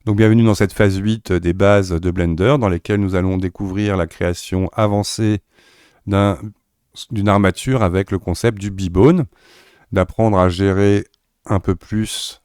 Donc bienvenue dans cette phase 8 des bases de Blender dans lesquelles nous allons découvrir la création avancée d'une armature avec le concept du B-Bone, d'apprendre à gérer un peu plus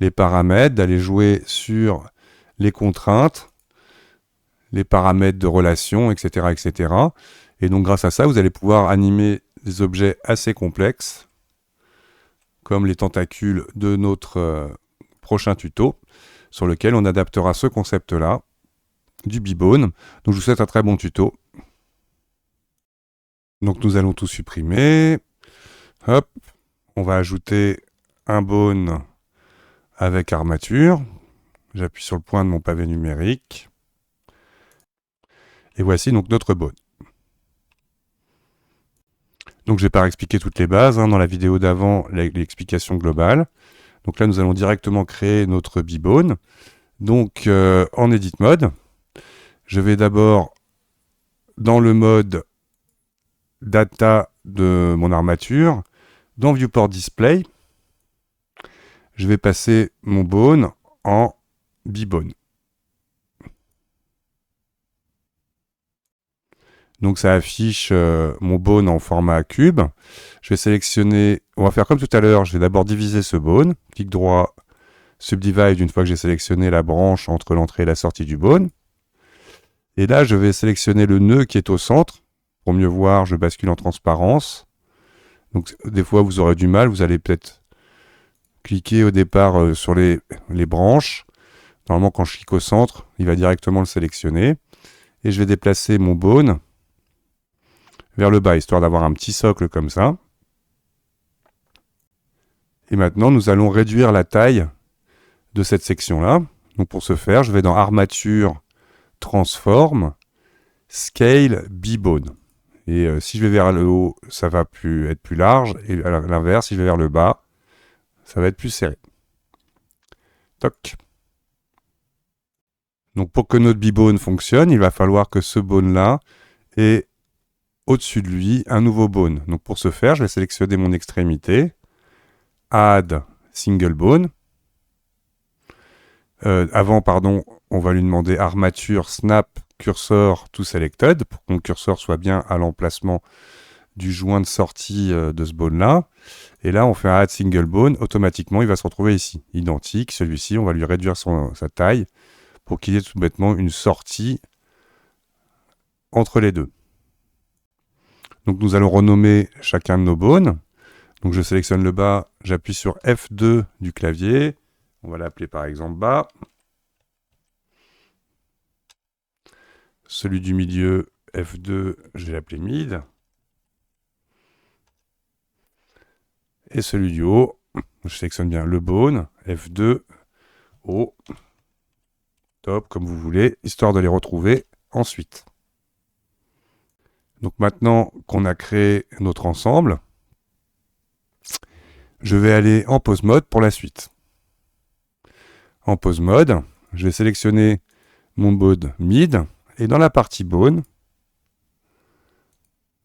les paramètres, d'aller jouer sur les contraintes, les paramètres de relation, etc., etc. Et donc grâce à ça, vous allez pouvoir animer des objets assez complexes, comme les tentacules de notre prochain tuto, sur lequel on adaptera ce concept-là, du B-Bone. Donc je vous souhaite un très bon tuto. Donc nous allons tout supprimer. Hop, on va ajouter un bone avec armature. J'appuie sur le point de mon pavé numérique. Et voici donc notre bone. Donc je ne vais pas expliquer toutes les bases, dans la vidéo d'avant, l'explication globale. Donc là, nous allons directement créer notre B-Bone. Donc en Edit Mode, je vais d'abord dans le mode Data de mon armature, dans Viewport Display, je vais passer mon bone en B-Bone. Donc ça affiche mon bone en format cube. Je vais sélectionner, on va faire comme tout à l'heure, je vais d'abord diviser ce bone, clic droit, Subdivide une fois que j'ai sélectionné la branche entre l'entrée et la sortie du bone. Et là, je vais sélectionner le nœud qui est au centre. Pour mieux voir, je bascule en transparence. Donc des fois, vous aurez du mal, vous allez peut-être cliquer au départ sur les branches. Normalement, quand je clique au centre, il va directement le sélectionner. Et je vais déplacer mon bone vers le bas, histoire d'avoir un petit socle comme ça. Et maintenant, nous allons réduire la taille de cette section-là. Donc pour ce faire, je vais dans Armature, Transform, Scale, B-Bone. Et si je vais vers le haut, ça va être plus large. Et à l'inverse, si je vais vers le bas, ça va être plus serré. Toc. Donc pour que notre B-Bone fonctionne, il va falloir que ce bone-là ait au-dessus de lui un nouveau bone. Donc pour ce faire, je vais sélectionner mon extrémité, Add Single Bone. On va lui demander Armature, Snap, Cursor to Selected, pour que mon curseur soit bien à l'emplacement du joint de sortie de ce bone-là. Et là, on fait un Add Single Bone. Automatiquement, il va se retrouver ici. Identique. Celui-ci, on va lui réduire sa taille pour qu'il y ait tout bêtement une sortie entre les deux. Donc nous allons renommer chacun de nos bones. Donc je sélectionne le bas, j'appuie sur F2 du clavier. On va l'appeler par exemple bas. Celui du milieu, F2, je vais l'appeler mid. Et celui du haut, je sélectionne bien le bone, F2, haut. Top, comme vous voulez, histoire de les retrouver ensuite. Donc maintenant qu'on a créé notre ensemble, je vais aller en pose mode pour la suite. En pose mode, je vais sélectionner mon bone mid, et dans la partie bone,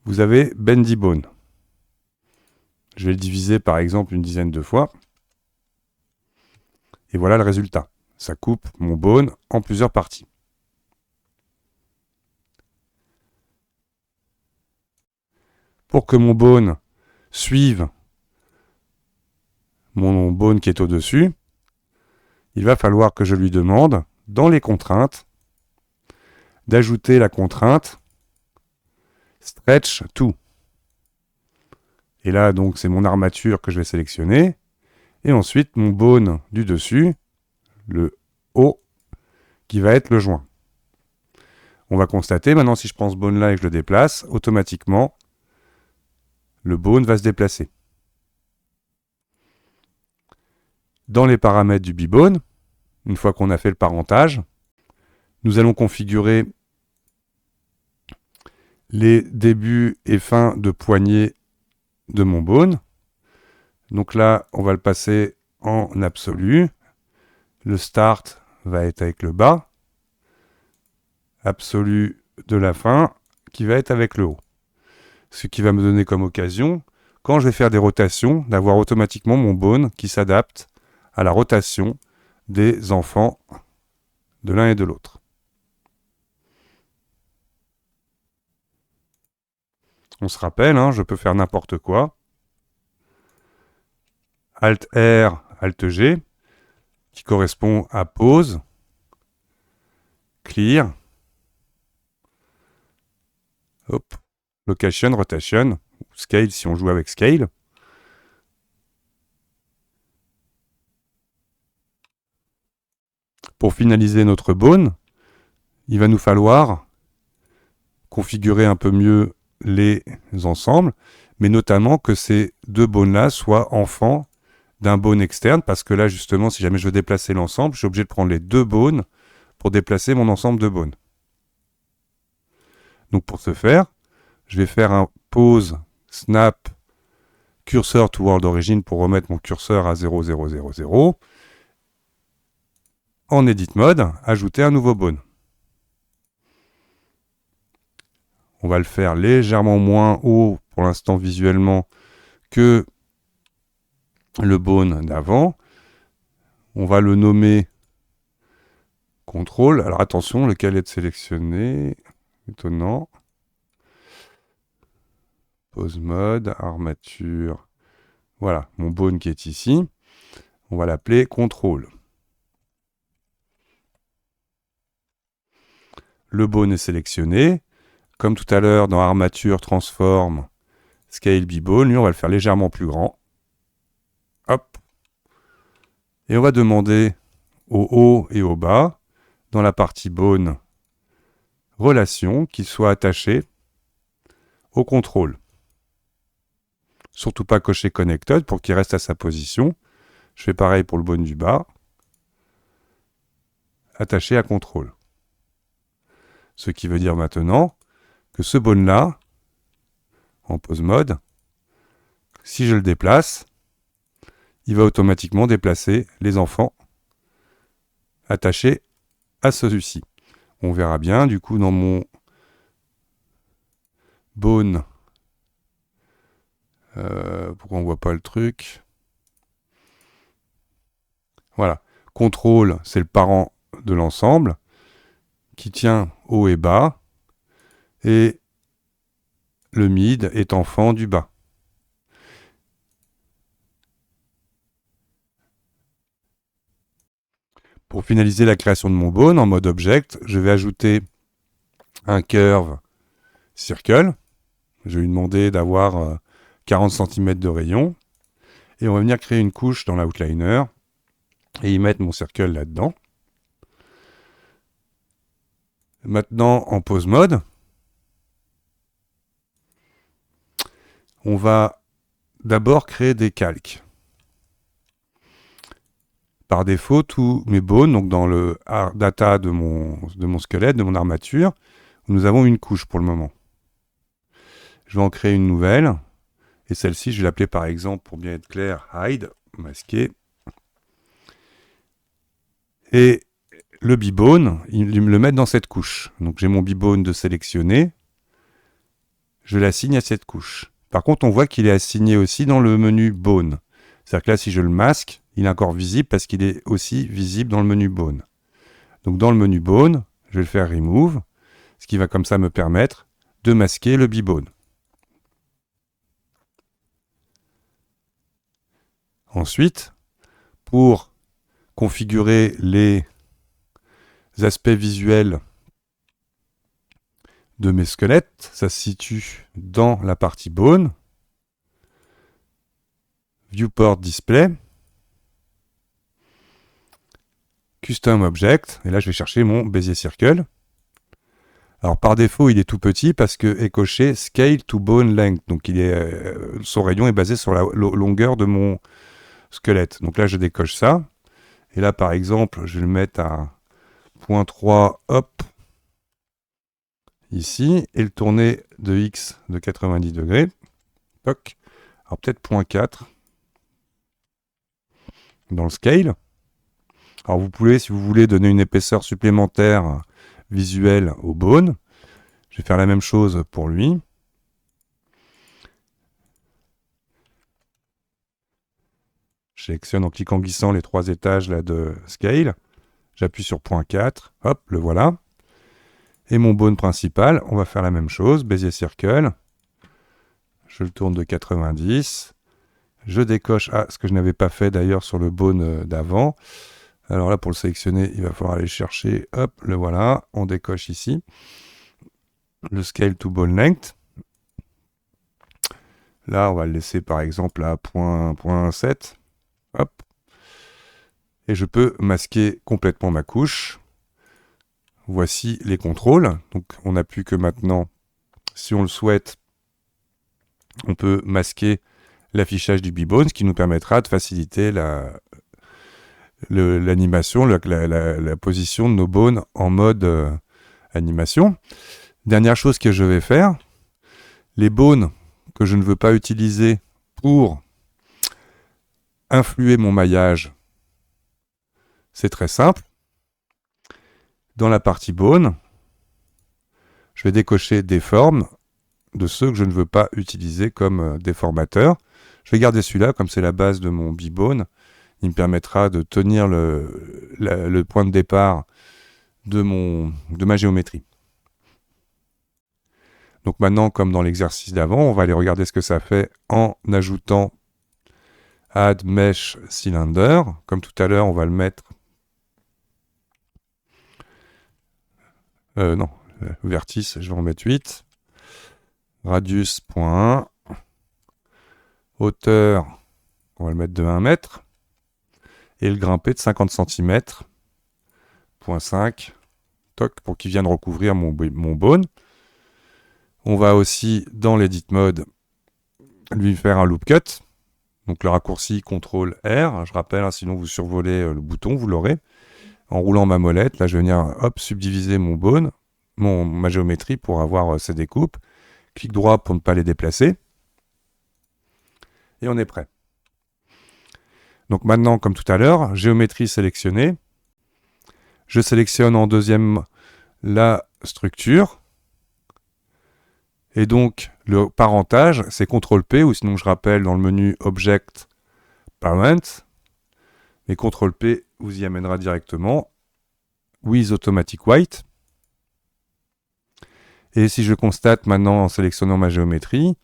vous avez bendy bone. Je vais le diviser par exemple une dizaine de fois, et voilà le résultat. Ça coupe mon bone en plusieurs parties. Pour que mon bone suive mon bone qui est au-dessus, il va falloir que je lui demande, dans les contraintes, d'ajouter la contrainte Stretch to. Et là, donc, c'est mon armature que je vais sélectionner. Et ensuite, mon bone du dessus, le haut, qui va être le joint. On va constater, maintenant, si je prends ce bone-là et que je le déplace, automatiquement, le bone va se déplacer. Dans les paramètres du B-Bone, une fois qu'on a fait le parentage, nous allons configurer les débuts et fins de poignée de mon bone. Donc là, on va le passer en absolu. Le start va être avec le bas. Absolu de la fin qui va être avec le haut. Ce qui va me donner comme occasion, quand je vais faire des rotations, d'avoir automatiquement mon bone qui s'adapte à la rotation des enfants de l'un et de l'autre. On se rappelle, hein, je peux faire n'importe quoi. Alt R, Alt G, qui correspond à pause, clear, hop, location, rotation, scale si on joue avec scale. Pour finaliser notre bone, il va nous falloir configurer un peu mieux les ensembles, mais notamment que ces deux bones-là soient enfants d'un bone externe, parce que là, justement, si jamais je veux déplacer l'ensemble, je suis obligé de prendre les deux bones pour déplacer mon ensemble de bones. Donc pour ce faire, je vais faire un pause snap cursor to world origin pour remettre mon curseur à 0, 0, 0, 0. En edit mode, ajouter un nouveau bone. On va le faire légèrement moins haut pour l'instant visuellement que le bone d'avant. On va le nommer contrôle. Alors attention, lequel est sélectionné. Étonnant. Pose mode, armature. Voilà, mon bone qui est ici. On va l'appeler contrôle. Le bone est sélectionné. Comme tout à l'heure dans armature, transform, scale b-bone, lui on va le faire légèrement plus grand. Hop. Et on va demander au haut et au bas, dans la partie bone, relation, qu'il soit attaché au contrôle. Surtout pas cocher connected pour qu'il reste à sa position. Je fais pareil pour le bone du bas. Attaché à contrôle. Ce qui veut dire maintenant que ce bone-là, en pose mode, si je le déplace, il va automatiquement déplacer les enfants attachés à celui-ci. On verra bien, du coup, dans mon bone, pourquoi on ne voit pas le truc? Voilà. Contrôle, c'est le parent de l'ensemble qui tient haut et bas. Et le mid est enfant du bas. Pour finaliser la création de mon bone en mode object, je vais ajouter un curve circle. Je vais lui demander d'avoir 40 cm de rayon. Et on va venir créer une couche dans l'outliner et y mettre mon circle là-dedans. Maintenant, en pose mode, on va d'abord créer des calques. Par défaut, tous mes bones, donc dans le data de mon squelette, de mon armature, nous avons une couche pour le moment. Je vais en créer une nouvelle. Et celle-ci, je vais l'appeler par exemple, pour bien être clair, hide, masquer. Et le b-bone, il me le met dans cette couche. Donc j'ai mon b-bone de sélectionner. Je l'assigne à cette couche. Par contre, on voit qu'il est assigné aussi dans le menu bone. C'est-à-dire que là, si je le masque, il est encore visible parce qu'il est aussi visible dans le menu bone. Donc dans le menu bone, je vais le faire remove, ce qui va comme ça me permettre de masquer le b-bone. Ensuite, pour configurer les aspects visuels de mes squelettes, ça se situe dans la partie bone, viewport display, custom object, et là je vais chercher mon Bezier circle. Alors par défaut il est tout petit parce que est coché scale to bone length, donc son rayon est basé sur la longueur de mon squelette. Donc là je décoche ça, et là par exemple je vais le mettre à 0.3, hop, ici, et le tourner de X de 90 degrés. Toc. Alors peut-être 0.4 dans le scale. Alors vous pouvez, si vous voulez, donner une épaisseur supplémentaire visuelle au bone. Je vais faire la même chose pour lui. Je sélectionne en cliquant glissant les 3 étages là, de scale. J'appuie sur point 4, hop, le voilà. Et mon bone principal, on va faire la même chose, Bezier Circle. Je le tourne de 90. Je décoche, ce que je n'avais pas fait d'ailleurs sur le bone d'avant. Alors là, pour le sélectionner, il va falloir aller chercher, hop, le voilà, on décoche ici. Le Scale to Bone Length. Là, on va le laisser par exemple à 0.7. Hop. Et je peux masquer complètement ma couche. Voici les contrôles. Donc on n'a plus que maintenant, si on le souhaite, on peut masquer l'affichage du B-Bone, ce qui nous permettra de faciliter l'animation, la position de nos bones en mode animation. Dernière chose que je vais faire, les bones que je ne veux pas utiliser pour influer mon maillage, c'est très simple. Dans la partie bone, je vais décocher des formes de ceux que je ne veux pas utiliser comme déformateurs. Je vais garder celui-là, comme c'est la base de mon B-Bone. Il me permettra de tenir le point de départ de ma géométrie. Donc maintenant, comme dans l'exercice d'avant, on va aller regarder ce que ça fait en ajoutant Add Mesh Cylinder. Comme tout à l'heure, on va le mettre... non, vertice, je vais en mettre 8. Radius, 0.1. Hauteur, on va le mettre de 1 mètre. Et le grimper de 50 cm. 0.5. Toc, pour qu'il vienne recouvrir mon bone. On va aussi, dans l'Edit Mode, lui faire un loop cut. Donc le raccourci CTRL-R. Je rappelle, sinon vous survolez le bouton, vous l'aurez. En roulant ma molette, là je vais venir subdiviser mon bone, ma géométrie pour avoir ces découpes. Clic droit pour ne pas les déplacer. Et on est prêt. Donc maintenant, comme tout à l'heure, géométrie sélectionnée. Je sélectionne en deuxième la structure. Et donc, le parentage, c'est CTRL-P, ou sinon je rappelle dans le menu Object Parent. Mais CTRL-P vous y amènera directement. With Automatic White. Et si je constate maintenant en sélectionnant ma géométrie,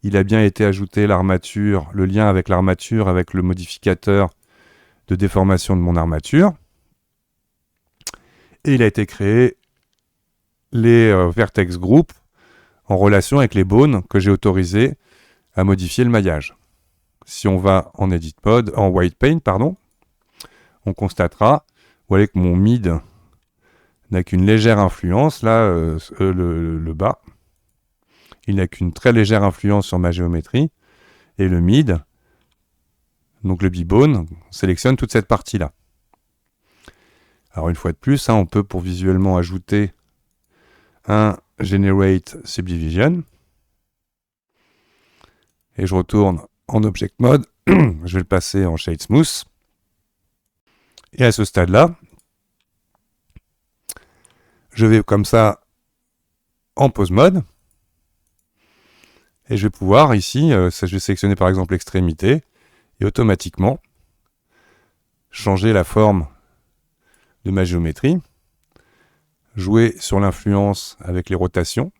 il a bien été ajouté l'armature, le lien avec l'armature, avec le modificateur de déformation de mon armature. Et il a été créé les vertex group en relation avec les bones que j'ai autorisés à modifier le maillage. Si on va en Edit Mode, en White Paint, pardon, on constatera, vous voyez que mon mid n'a qu'une légère influence, là, le bas, il n'a qu'une très légère influence sur ma géométrie, et le mid, donc le B-Bone, sélectionne toute cette partie-là. Alors une fois de plus, on peut pour visuellement ajouter un Generate Subdivision. Et je retourne en Object Mode. Je vais le passer en Shade Smooth. Et à ce stade-là, je vais comme ça en Pose Mode. Et je vais pouvoir ici, je vais sélectionner par exemple l'extrémité. Et automatiquement, changer la forme de ma géométrie. Jouer sur l'influence avec les rotations.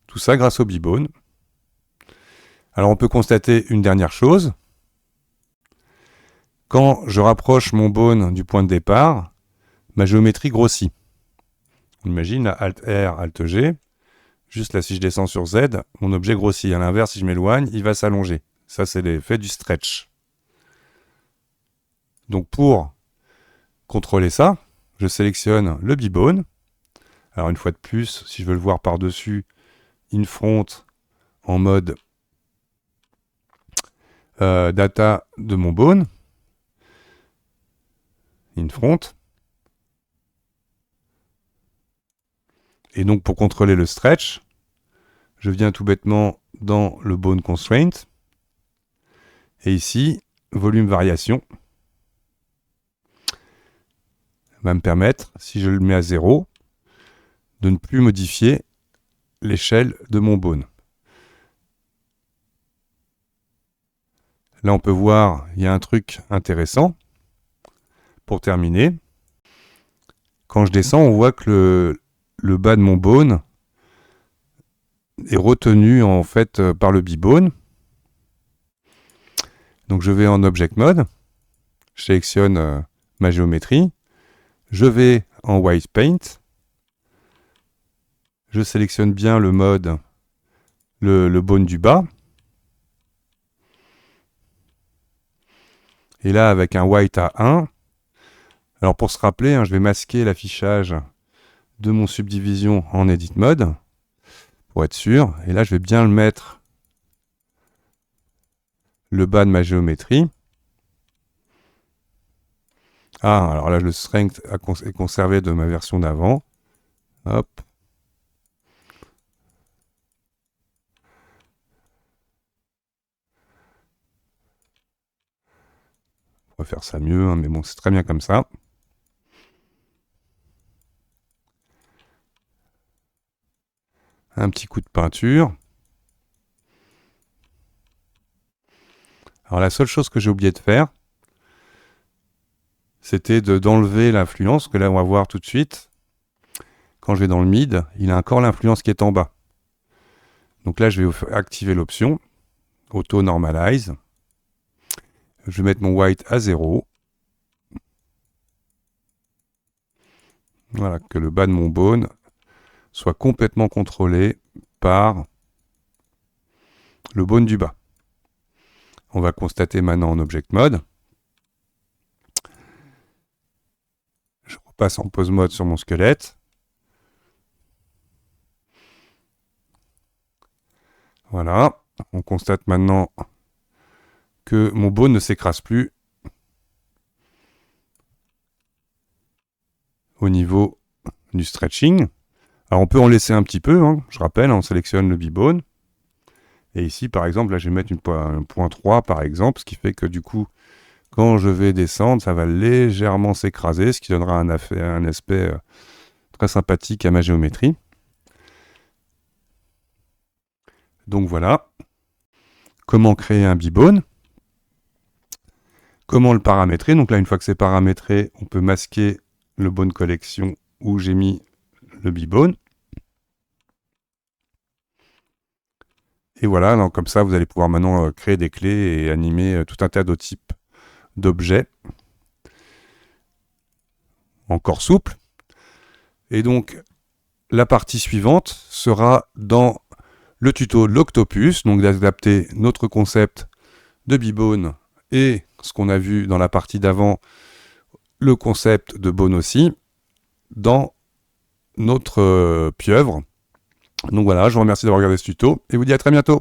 Tout ça grâce au B-Bone. Alors on peut constater une dernière chose. Quand je rapproche mon bone du point de départ, ma géométrie grossit. On imagine la Alt-R, Alt-G. Juste là, si je descends sur Z, mon objet grossit. À l'inverse, si je m'éloigne, il va s'allonger. Ça, c'est l'effet du stretch. Donc pour contrôler ça, je sélectionne le B-Bone. Alors une fois de plus, si je veux le voir par-dessus, in front en mode data de mon bone. In front. Et donc pour contrôler le stretch, je viens tout bêtement dans le bone constraint. Et ici, volume variation va me permettre, si je le mets à 0, de ne plus modifier l'échelle de mon bone. Là, on peut voir, il y a un truc intéressant. Pour terminer, quand je descends, on voit que le bas de mon bone est retenu en fait par le B-bone. Donc je vais en Object Mode, je sélectionne ma géométrie, je vais en White Paint, je sélectionne bien le mode, le bone du bas. Et là, avec un White à 1, alors pour se rappeler, hein, je vais masquer l'affichage de mon subdivision en Edit Mode, pour être sûr. Et là, je vais bien le mettre, le bas de ma géométrie. Ah, alors là, le strength est conservé de ma version d'avant. Hop. On pourrait faire ça mieux, hein, mais bon, c'est très bien comme ça. Un petit coup de peinture. Alors la seule chose que j'ai oublié de faire, c'était d'enlever l'influence, que là on va voir tout de suite. Quand je vais dans le mid, il a encore l'influence qui est en bas. Donc là je vais activer l'option Auto Normalize. Je vais mettre mon white à 0. Voilà, que le bas de mon bone soit complètement contrôlé par le bone du bas. On va constater maintenant en Object Mode. Je repasse en Pose Mode sur mon squelette. Voilà, on constate maintenant que mon bone ne s'écrase plus au niveau du stretching. Alors on peut en laisser un petit peu, hein. Je rappelle, on sélectionne le B-bone. Et ici, par exemple, là je vais mettre un point 3 par exemple, ce qui fait que du coup, quand je vais descendre, ça va légèrement s'écraser, ce qui donnera un aspect très sympathique à ma géométrie. Donc voilà, comment créer un B-bone, comment le paramétrer. Donc là, une fois que c'est paramétré, on peut masquer le bone collection où j'ai mis le B-bone. Et voilà, donc comme ça, vous allez pouvoir maintenant créer des clés et animer tout un tas de types d'objets encore souples. Et donc, la partie suivante sera dans le tuto de l'Octopus, donc d'adapter notre concept de B-bone et ce qu'on a vu dans la partie d'avant, le concept de bone aussi, dans notre pieuvre. Donc voilà, je vous remercie d'avoir regardé ce tuto et vous dis à très bientôt.